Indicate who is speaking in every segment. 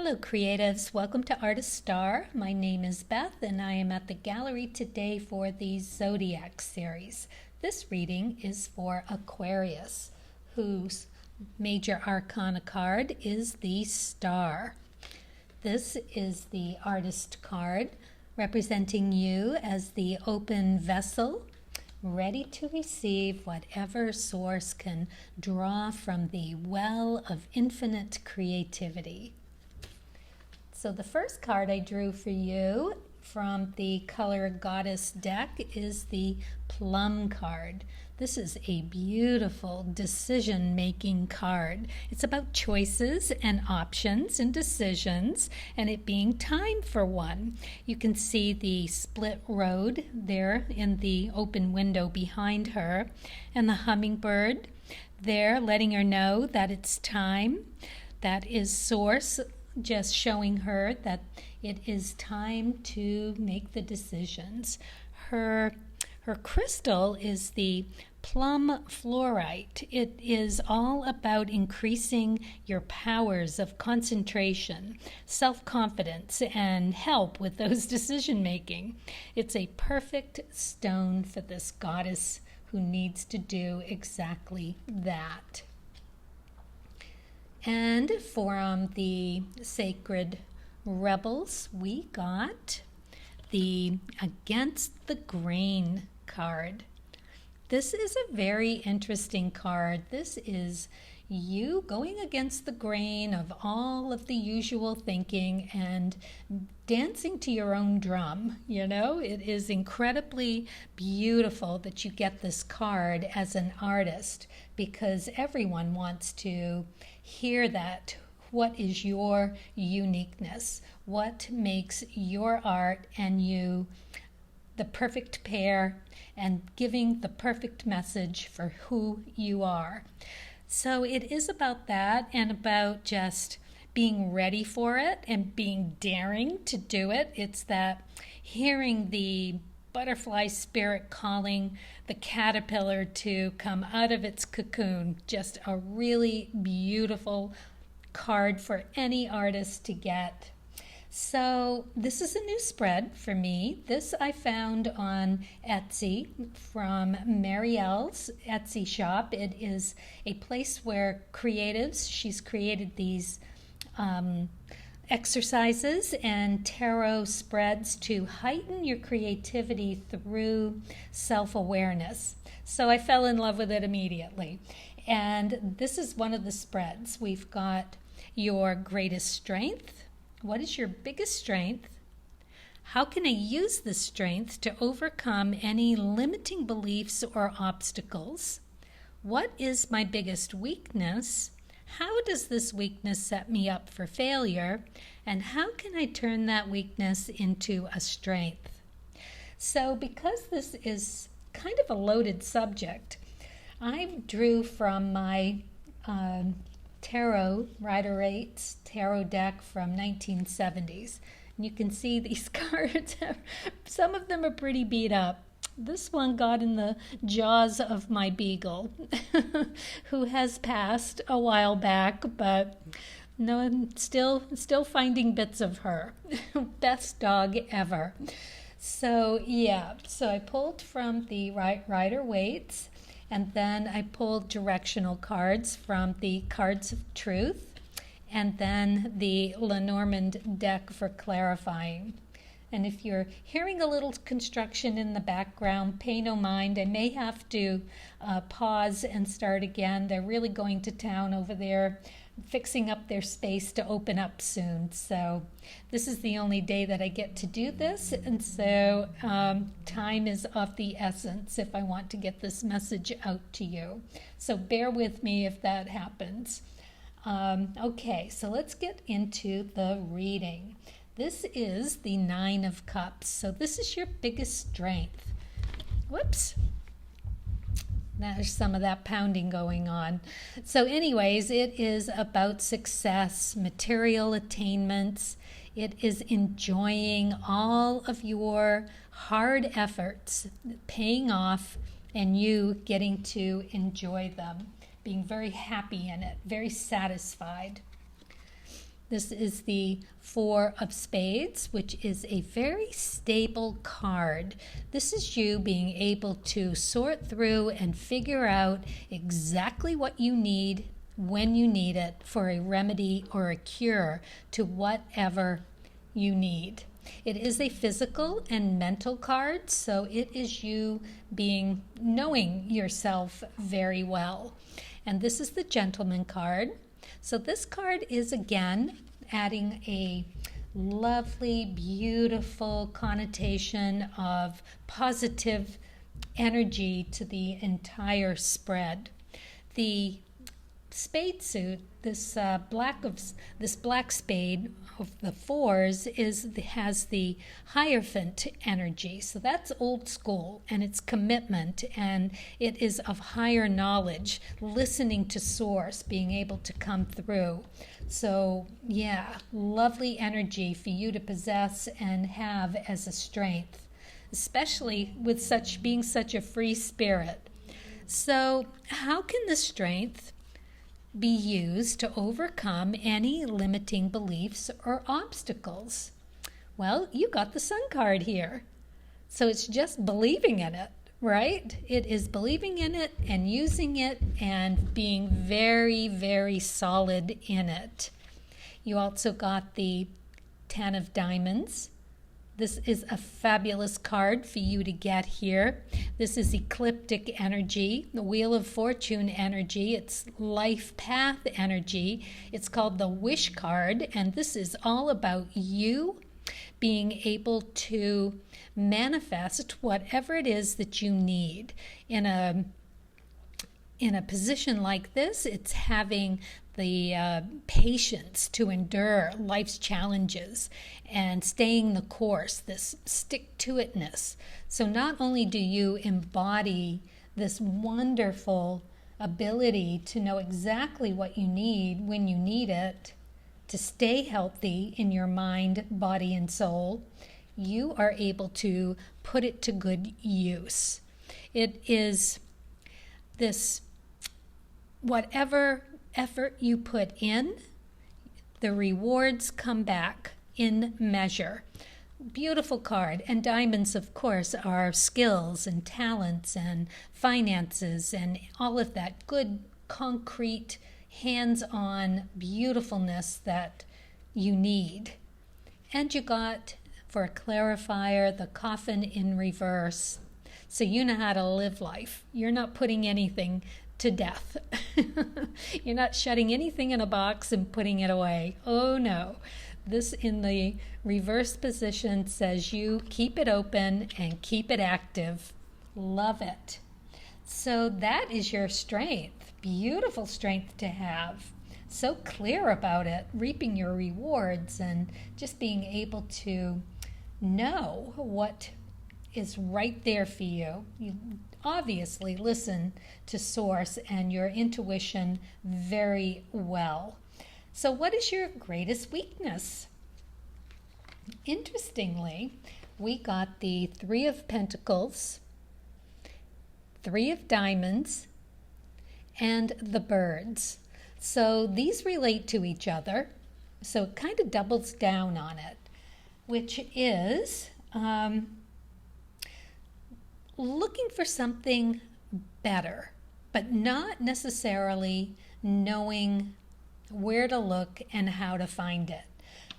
Speaker 1: Hello creatives, welcome to Artist Star. My name is Beth and I am at the gallery today for the ZODIAC series. This reading is for Aquarius, whose major arcana card is the Star. This is the artist card representing you as the open vessel, ready to receive whatever source can draw from the well of infinite creativity. So the first card I drew for you from the Color Goddess deck is the Plum card. This is a beautiful decision-making card. It's about choices and options and decisions, and it being time for one. You can see the split road there in the open window behind her, and the hummingbird there letting her know that it's time. That is Source just showing her that it is time to make the decisions. Her crystal is the plum fluorite. It is all about increasing your powers of concentration, self-confidence, and help with those decision making. It's a perfect stone for this goddess who needs to do exactly that. And from the Sacred Rebels, we got the Against the Grain card. This is a very interesting card. This is you going against the grain of all of the usual thinking and dancing to your own drum. You know, it is incredibly beautiful that you get this card as an artist, because everyone wants to hear that. What is your uniqueness? What makes your art and you the perfect pair, and giving the perfect message for who you are? So it is about that, and about just being ready for it and being daring to do it. It's that hearing the butterfly spirit calling the caterpillar to come out of its cocoon. Just a really beautiful card for any artist to get. So this is a new spread for me. This I found on Etsy from Marielle's Etsy shop. It is a place where creatives, she's created these exercises and tarot spreads to heighten your creativity through self-awareness. So I fell in love with it immediately. And this is one of the spreads. We've got your greatest strength. What is your biggest strength? How can I use this strength to overcome any limiting beliefs or obstacles? What is my biggest weakness? How does this weakness set me up for failure? And how can I turn that weakness into a strength? So because this is kind of a loaded subject, I drew from my tarot, Rider-Waite's tarot deck from 1970s. And you can see these cards, some of them are pretty beat up. This one got in the jaws of my beagle, who has passed a while back, but no, I'm still finding bits of her. Best dog ever. So yeah, so I pulled from the Rider-Waite's, and then I pulled directional cards from the Cards of Truth, and then the Lenormand deck for clarifying. And if you're hearing a little construction in the background, pay no mind. I may have to pause and start again. They're really going to town over there, fixing up their space to open up soon. So this is the only day that I get to do this. And so time is of the essence if I want to get this message out to you. So bear with me if that happens. Okay, so let's get into the reading. This is the Nine of Cups. So this is your biggest strength. Whoops. There's some of that pounding going on. So anyways, it is about success, material attainments. It is enjoying all of your hard efforts, paying off, and you getting to enjoy them, being very happy in it, very satisfied. This is the Four of Spades, which is a very stable card. This is you being able to sort through and figure out exactly what you need when you need it for a remedy or a cure to whatever you need. It is a physical and mental card, so it is you knowing yourself very well. And this is the Gentleman card. So this card is, again, adding a lovely, beautiful connotation of positive energy to the entire spread. The spade suit, this black spade of the fours has the Hierophant energy. So that's old school, and it's commitment, and it is of higher knowledge, listening to source, being able to come through. So yeah, lovely energy for you to possess and have as a strength, especially with being such a free spirit. So how can the strength be used to overcome any limiting beliefs or obstacles? Well, you got the Sun card here. So it's just believing in it, right? It is believing in it and using it and being very, very solid in it. You also got the Ten of Diamonds. This is a fabulous card for you to get here. This is ecliptic energy, the Wheel of Fortune energy. It's life path energy. It's called the Wish card, and this is all about you being able to manifest whatever it is that you need. In a position like this, it's having the patience to endure life's challenges and staying the course, this stick-to-itness. So not only do you embody this wonderful ability to know exactly what you need when you need it, to stay healthy in your mind, body, and soul, you are able to put it to good use. It is this, whatever effort you put in, the rewards come back in measure. Beautiful card. And diamonds, of course, are skills and talents and finances and all of that good, concrete, hands-on beautifulness that you need. And you got, for a clarifier, the Coffin in reverse. So you know how to live life. You're not putting anything to death. You're not shutting anything in a box and putting it away. Oh no. This in the reverse position says you keep it open and keep it active. Love it. So that is your strength. Beautiful strength to have. So clear about it, reaping your rewards and just being able to know what is right there for you. You obviously listen to source and your intuition very well. So what is your greatest weakness? Interestingly, we got the Three of Pentacles, Three of Diamonds, and the Birds. So these relate to each other. So it kind of doubles down on it, which is looking for something better, but not necessarily knowing where to look and how to find it.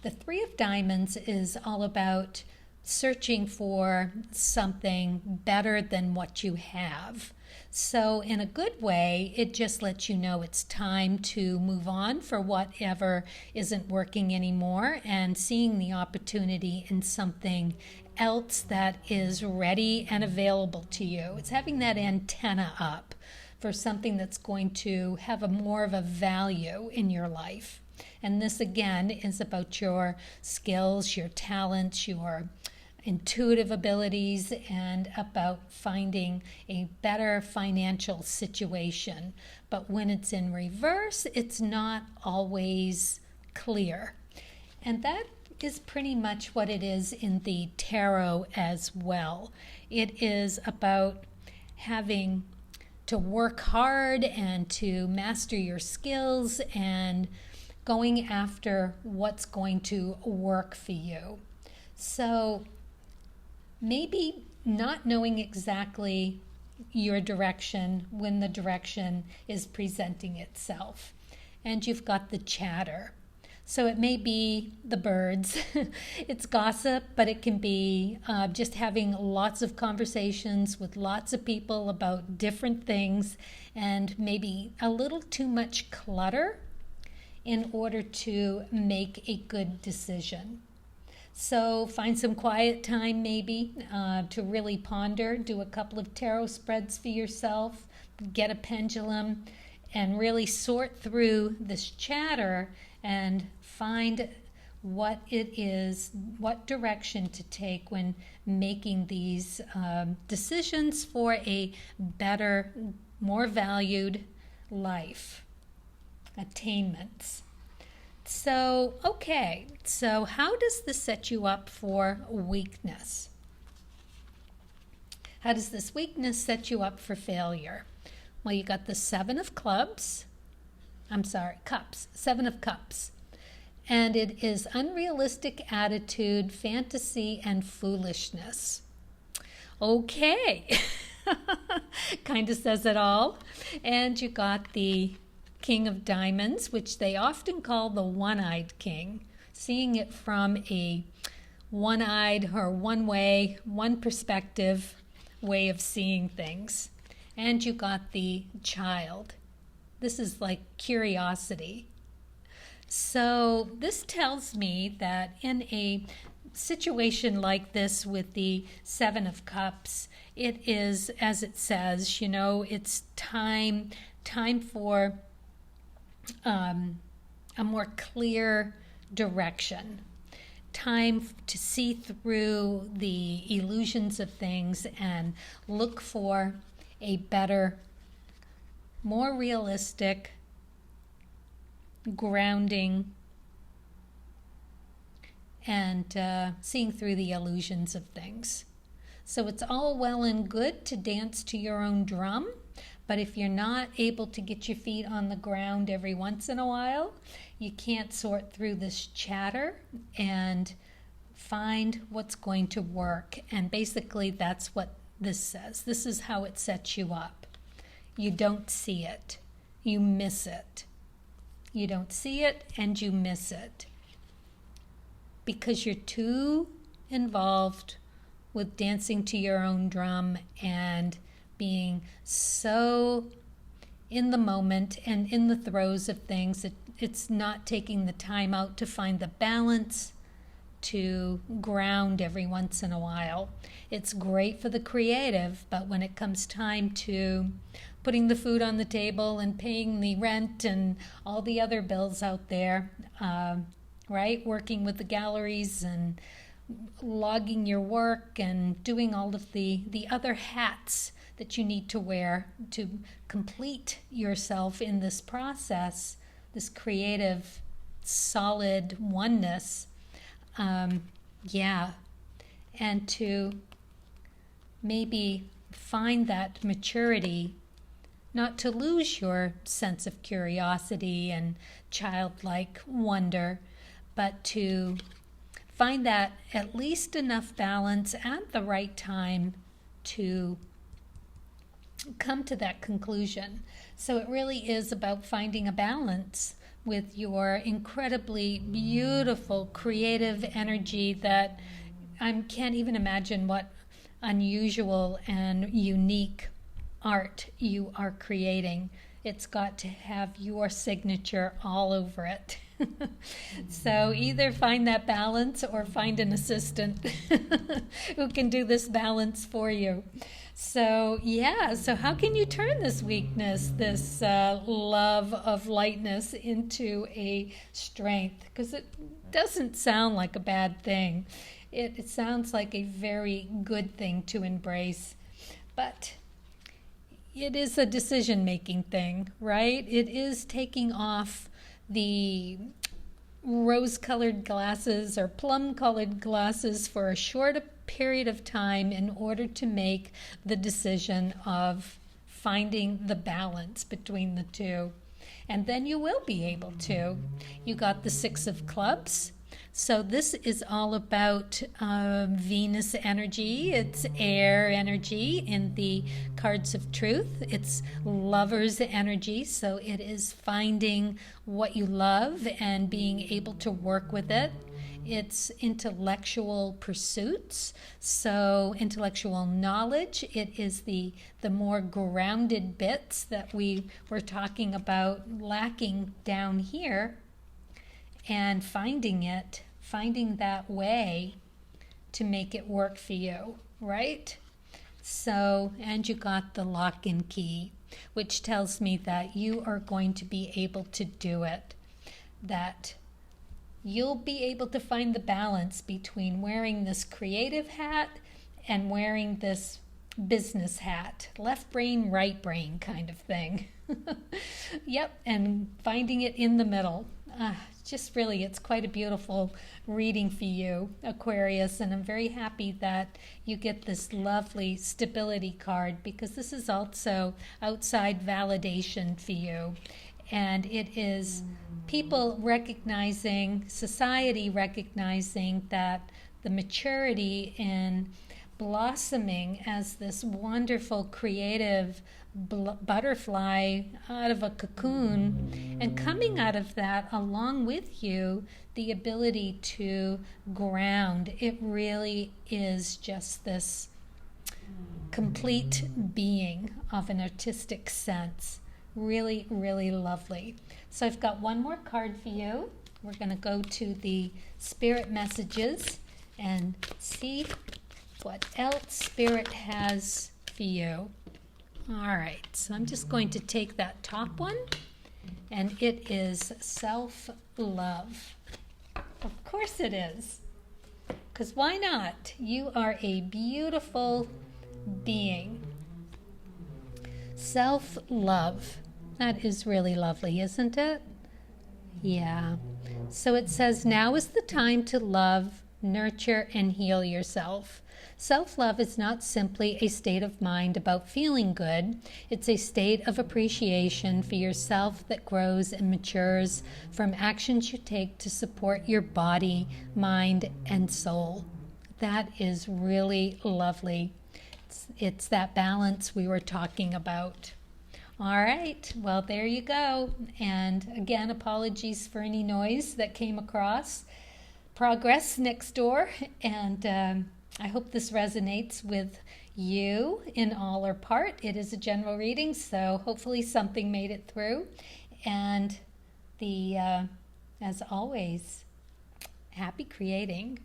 Speaker 1: The Three of Diamonds is all about searching for something better than what you have. So in a good way, it just lets you know it's time to move on for whatever isn't working anymore and seeing the opportunity in something else that is ready and available to you. It's having that antenna up for something that's going to have more of a value in your life. And this again is about your skills, your talents, your intuitive abilities, and about finding a better financial situation. But when it's in reverse, it's not always clear. And that is pretty much what it is in the tarot as well. It is about having to work hard and to master your skills and going after what's going to work for you. So maybe not knowing exactly your direction when the direction is presenting itself. And you've got the chatter. So it may be the birds, it's gossip, but it can be just having lots of conversations with lots of people about different things, and maybe a little too much clutter in order to make a good decision. So find some quiet time maybe to really ponder, do a couple of tarot spreads for yourself, get a pendulum, and really sort through this chatter and find what it is, what direction to take when making these decisions for a better, more valued life, attainments. So, okay, so how does this set you up for weakness? How does this weakness set you up for failure? Well, you got the Cups, 7 of Cups. And it is unrealistic attitude, fantasy, and foolishness. Okay, kind of says it all. And you got the King of Diamonds, which they often call the one-eyed king, seeing it from a one-eyed or one-way, one perspective way of seeing things. And you got the Child. This is like curiosity. So this tells me that in a situation like this with the 7 of Cups, it is, as it says, it's time for a more clear direction. Time to see through the illusions of things and look for a better, more realistic, grounding, and seeing through the illusions of things. So it's all well and good to dance to your own drum, but if you're not able to get your feet on the ground every once in a while, you can't sort through this chatter and find what's going to work. And basically that's what this says. This is how it sets you up. You don't see it. You miss it. You don't see it and you miss it because you're too involved with dancing to your own drum and being so in the moment and in the throes of things. It's not taking the time out to find the balance, to ground every once in a while. It's great for the creative, but when it comes time to putting the food on the table and paying the rent and all the other bills out there, right? Working with the galleries and logging your work and doing all of the other hats that you need to wear to complete yourself in this process, this creative, solid oneness. And to maybe find that maturity, not to lose your sense of curiosity and childlike wonder, but to find that at least enough balance at the right time to come to that conclusion. So it really is about finding a balance with your incredibly beautiful creative energy that I can't even imagine what unusual and unique art you are creating. It's got to have your signature all over it. So either find that balance or find an assistant who can do this balance for you. So so how can you turn this weakness, this love of lightness into a strength? Because it doesn't sound like a bad thing. It sounds like a very good thing to embrace. But it is a decision-making thing, right? It is taking off the rose-colored glasses or plum-colored glasses for a short period of time in order to make the decision of finding the balance between the two. And then you will be able to. You got the Six of Clubs. So this is all about Venus energy. It's air energy in the cards of truth. It's lover's energy. So it is finding what you love and being able to work with it. It's intellectual pursuits, so intellectual knowledge. It is the more grounded bits that we were talking about lacking down here, and finding that way to make it work for you, right? So, and you got the lock and key, which tells me that you are going to be able to do it, that you'll be able to find the balance between wearing this creative hat and wearing this business hat, left brain, right brain kind of thing. Yep, and finding it in the middle. Just really, it's quite a beautiful reading for you, Aquarius, and I'm very happy that you get this lovely stability card, because this is also outside validation for you. And it is people recognizing, society recognizing that the maturity in blossoming as this wonderful creative butterfly out of a cocoon, and coming out of that along with you, the ability to ground. It really is just this complete being of an artistic sense. Really, really lovely. So I've got one more card for you. We're going to go to the spirit messages and see what else Spirit has for you. All right, so I'm just going to take that top one, and it is self-love. Of course it is, because why not? You are a beautiful being. Self-love. That is really lovely, isn't it? Yeah. So it says, now is the time to love, nurture, and heal yourself. Self-love is not simply a state of mind about feeling good. It's a state of appreciation for yourself that grows and matures from actions you take to support your body, mind, and soul. That is really lovely. It's that balance we were talking about. All right, well, there you go. And again, apologies for any noise that came across. Progress next door. And I hope this resonates with you in all or part. It is a general reading, so hopefully something made it through. And as always, happy creating.